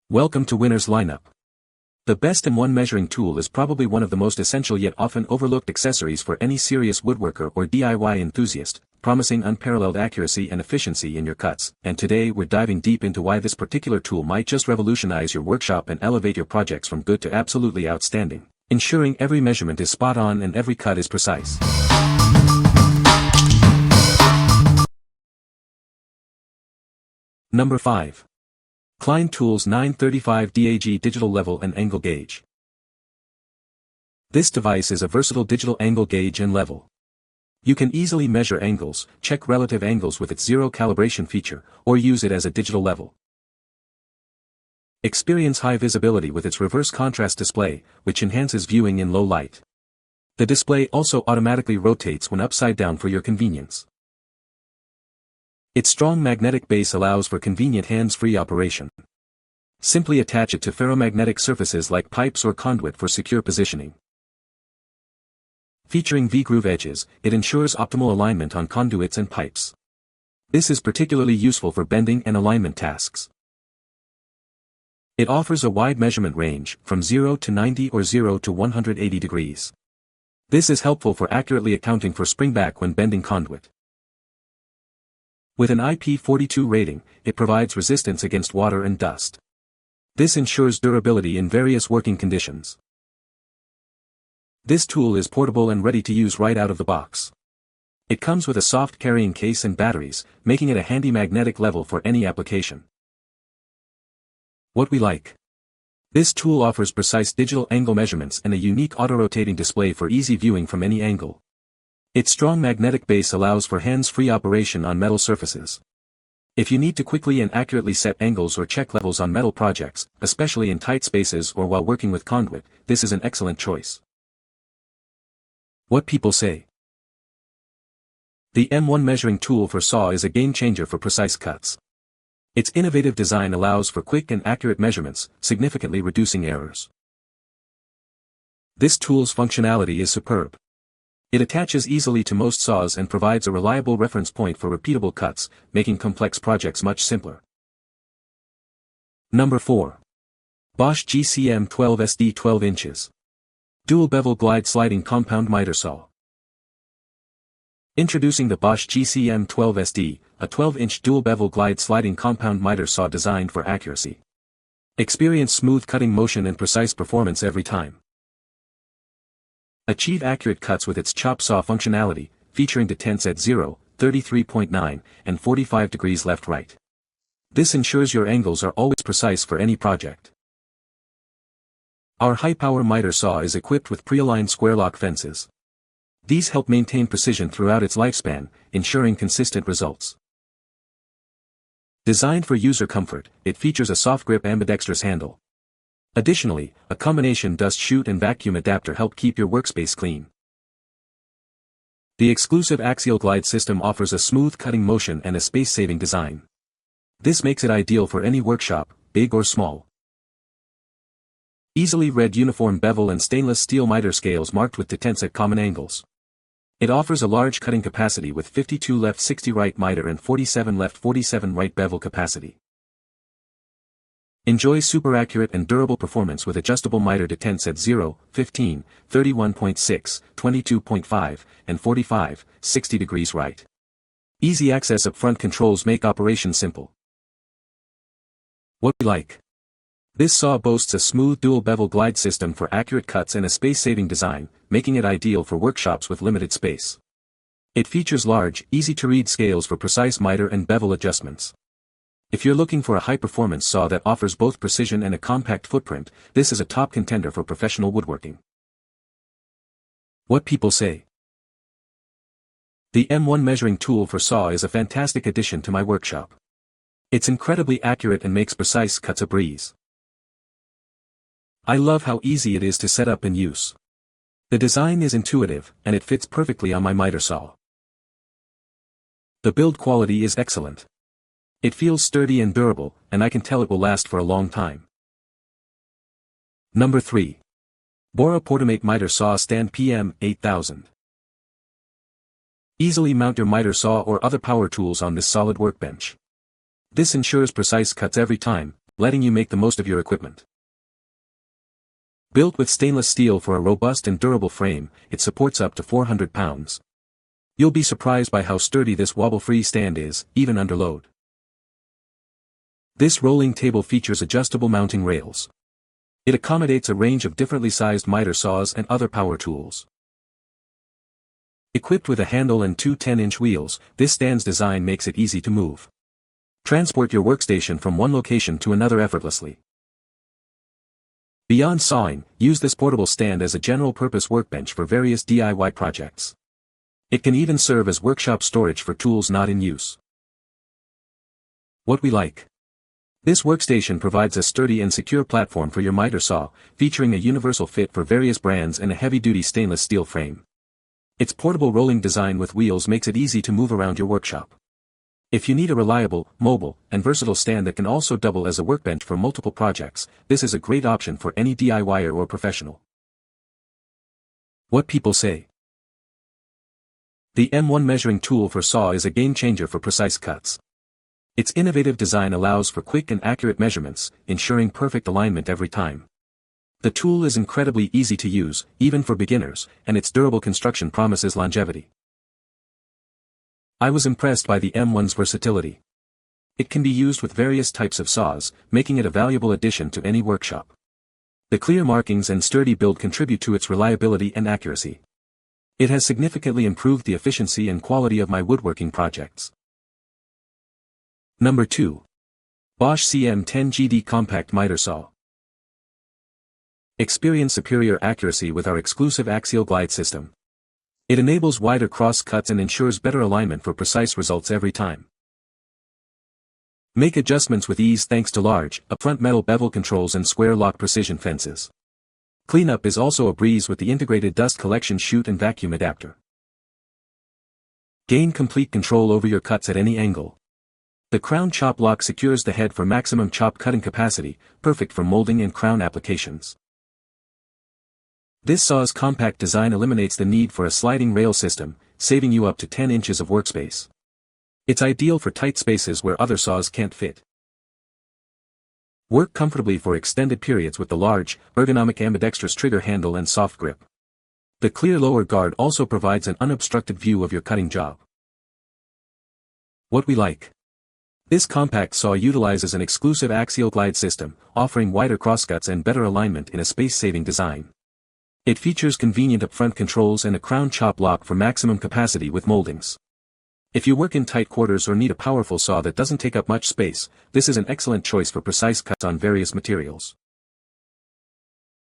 Welcome to Winner's Lineup. The best-in-one measuring tool is probably one of the most essential yet often overlooked accessories for any serious woodworker or DIY enthusiast, promising unparalleled accuracy and efficiency in your cuts. And today we're diving deep into why this particular tool might just revolutionize your workshop and elevate your projects from good to absolutely outstanding, ensuring every measurement is spot on and every cut is precise. Number 5. Klein Tools 935 DAG Digital Level and Angle Gauge. This device is a versatile digital angle gauge and level. You can easily measure angles, check relative angles with its zero calibration feature, or use it as a digital level. Experience high visibility with its reverse contrast display, which enhances viewing in low light. The display also automatically rotates when upside down for your convenience. Its strong magnetic base allows for convenient hands-free operation. Simply attach it to ferromagnetic surfaces like pipes or conduit for secure positioning. Featuring V-groove edges, it ensures optimal alignment on conduits and pipes. This is particularly useful for bending and alignment tasks. It offers a wide measurement range, from 0 to 90 or 0 to 180 degrees. This is helpful for accurately accounting for springback when bending conduit. With an IP42 rating, it provides resistance against water and dust. This ensures durability in various working conditions. This tool is portable and ready to use right out of the box. It comes with a soft carrying case and batteries, making it a handy magnetic level for any application. What we like. This tool offers precise digital angle measurements and a unique auto-rotating display for easy viewing from any angle. Its strong magnetic base allows for hands-free operation on metal surfaces. If you need to quickly and accurately set angles or check levels on metal projects, especially in tight spaces or while working with conduit, this is an excellent choice. What people say. The M1 measuring tool for saw is a game-changer for precise cuts. Its innovative design allows for quick and accurate measurements, significantly reducing errors. This tool's functionality is superb. It attaches easily to most saws and provides a reliable reference point for repeatable cuts, making complex projects much simpler. Number 4. BOSCH GCM 12SD 12 inches. Dual-Bevel Glide Sliding Compound Miter Saw. Introducing the BOSCH GCM 12SD, a 12-inch dual-bevel glide sliding compound miter saw designed for accuracy. Experience smooth cutting motion and precise performance every time. Achieve accurate cuts with its chop saw functionality, featuring detents at 0, 33.9, and 45 degrees left-right. This ensures your angles are always precise for any project. Our high-power miter saw is equipped with pre-aligned square-lock fences. These help maintain precision throughout its lifespan, ensuring consistent results. Designed for user comfort, it features a soft-grip ambidextrous handle. Additionally, a combination dust chute and vacuum adapter help keep your workspace clean. The exclusive axial glide system offers a smooth cutting motion and a space-saving design. This makes it ideal for any workshop, big or small. Easily read uniform bevel and stainless steel miter scales marked with detents at common angles. It offers a large cutting capacity with 52 left 60 right miter and 47 left 47 right bevel capacity. Enjoy super accurate and durable performance with adjustable miter detents at 0, 15, 31.6, 22.5, and 45, 60 degrees right. Easy access upfront controls make operation simple. What we like. This saw boasts a smooth dual-bevel glide system for accurate cuts and a space-saving design, making it ideal for workshops with limited space. It features large, easy-to-read scales for precise miter and bevel adjustments. If you're looking for a high-performance saw that offers both precision and a compact footprint, this is a top contender for professional woodworking. What people say. The M1 measuring tool for saw is a fantastic addition to my workshop. It's incredibly accurate and makes precise cuts a breeze. I love how easy it is to set up and use. The design is intuitive, and it fits perfectly on my miter saw. The build quality is excellent. It feels sturdy and durable, and I can tell it will last for a long time. Number 3. Bora Portamate Miter Saw Stand PM 8000. Easily mount your miter saw or other power tools on this solid workbench. This ensures precise cuts every time, letting you make the most of your equipment. Built with stainless steel for a robust and durable frame, it supports up to 400 pounds. You'll be surprised by how sturdy this wobble-free stand is, even under load. This rolling table features adjustable mounting rails. It accommodates a range of differently sized miter saws and other power tools. Equipped with a handle and two 10-inch wheels, this stand's design makes it easy to move. Transport your workstation from one location to another effortlessly. Beyond sawing, use this portable stand as a general-purpose workbench for various DIY projects. It can even serve as workshop storage for tools not in use. What we like. This workstation provides a sturdy and secure platform for your miter saw, featuring a universal fit for various brands and a heavy-duty stainless steel frame. Its portable rolling design with wheels makes it easy to move around your workshop. If you need a reliable, mobile, and versatile stand that can also double as a workbench for multiple projects, this is a great option for any DIYer or professional. What people say. The M1 measuring tool for saw is a game-changer for precise cuts. Its innovative design allows for quick and accurate measurements, ensuring perfect alignment every time. The tool is incredibly easy to use, even for beginners, and its durable construction promises longevity. I was impressed by the M1's versatility. It can be used with various types of saws, making it a valuable addition to any workshop. The clear markings and sturdy build contribute to its reliability and accuracy. It has significantly improved the efficiency and quality of my woodworking projects. Number 2. BOSCH CM10GD Compact Miter Saw. Experience superior accuracy with our exclusive axial glide system. It enables wider cross cuts and ensures better alignment for precise results every time. Make adjustments with ease thanks to large, upfront metal bevel controls and square lock precision fences. Cleanup is also a breeze with the integrated dust collection chute and vacuum adapter. Gain complete control over your cuts at any angle. The crown chop lock secures the head for maximum chop cutting capacity, perfect for molding and crown applications. This saw's compact design eliminates the need for a sliding rail system, saving you up to 10 inches of workspace. It's ideal for tight spaces where other saws can't fit. Work comfortably for extended periods with the large, ergonomic ambidextrous trigger handle and soft grip. The clear lower guard also provides an unobstructed view of your cutting job. What we like. This compact saw utilizes an exclusive axial glide system, offering wider crosscuts and better alignment in a space-saving design. It features convenient upfront controls and a crown chop lock for maximum capacity with moldings. If you work in tight quarters or need a powerful saw that doesn't take up much space, this is an excellent choice for precise cuts on various materials.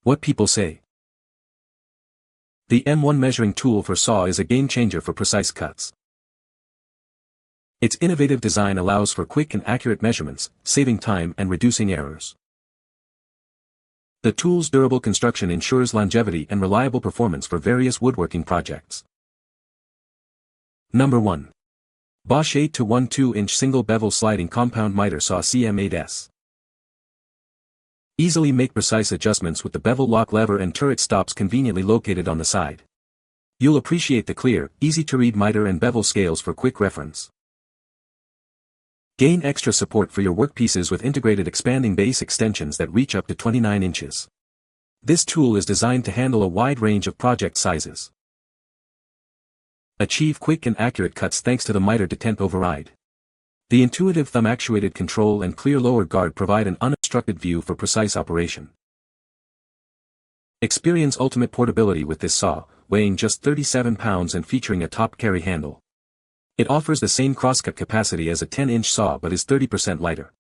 What people say. The M1 measuring tool for saw is a game-changer for precise cuts. Its innovative design allows for quick and accurate measurements, saving time and reducing errors. The tool's durable construction ensures longevity and reliable performance for various woodworking projects. Number 1. BOSCH 8-12-inch Single Bevel Sliding Compound Miter Saw CM8S. Easily make precise adjustments with the bevel lock lever and turret stops conveniently located on the side. You'll appreciate the clear, easy-to-read miter and bevel scales for quick reference. Gain extra support for your workpieces with integrated expanding base extensions that reach up to 29 inches. This tool is designed to handle a wide range of project sizes. Achieve quick and accurate cuts thanks to the miter detent override. The intuitive thumb-actuated control and clear lower guard provide an unobstructed view for precise operation. Experience ultimate portability with this saw, weighing just 37 pounds and featuring a top carry handle. It offers the same crosscut capacity as a 10-inch saw but is 30% lighter.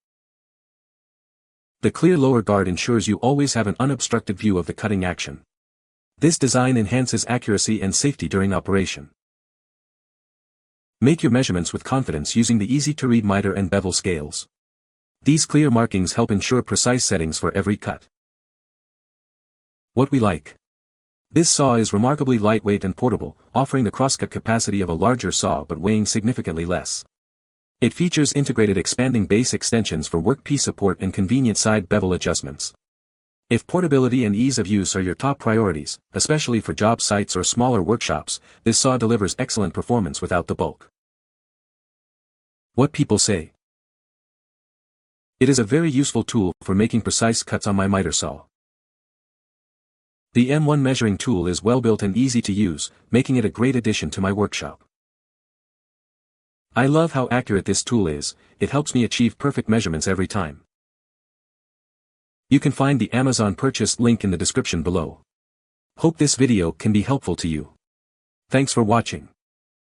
The clear lower guard ensures you always have an unobstructed view of the cutting action. This design enhances accuracy and safety during operation. Make your measurements with confidence using the easy-to-read miter and bevel scales. These clear markings help ensure precise settings for every cut. What we like. This saw is remarkably lightweight and portable, offering the crosscut capacity of a larger saw but weighing significantly less. It features integrated expanding base extensions for workpiece support and convenient side bevel adjustments. If portability and ease of use are your top priorities, especially for job sites or smaller workshops, this saw delivers excellent performance without the bulk. What people say. It is a very useful tool for making precise cuts on my miter saw. The M1 measuring tool is well built and easy to use, making it a great addition to my workshop. I love how accurate this tool is, it helps me achieve perfect measurements every time. You can find the Amazon purchase link in the description below. Hope this video can be helpful to you. Thanks for watching.